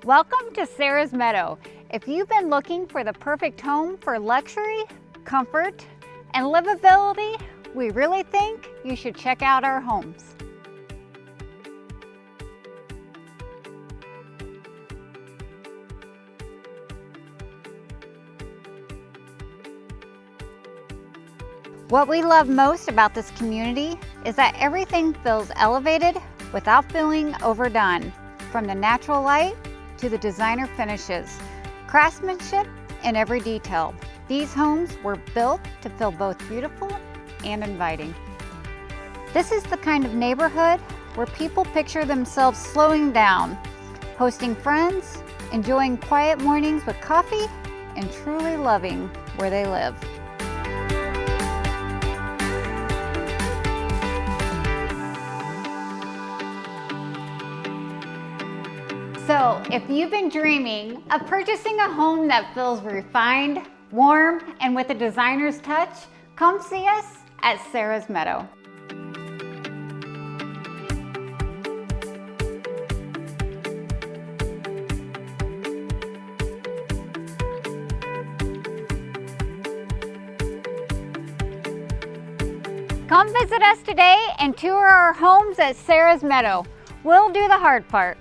Welcome to Sara's Meadow. If you've been looking for the perfect home for luxury, comfort, and livability, we really think you should check out our homes. What we love most about this community is that everything feels elevated without feeling overdone. From the natural light to the designer finishes, craftsmanship in every detail. These homes were built to feel both beautiful and inviting. This is the kind of neighborhood where people picture themselves slowing down, hosting friends, enjoying quiet mornings with coffee, and truly loving where they live. So, if you've been dreaming of purchasing a home that feels refined, warm, and with a designer's touch, come see us at Sara's Meadow. Come visit us today and tour our homes at Sara's Meadow. We'll do the hard part.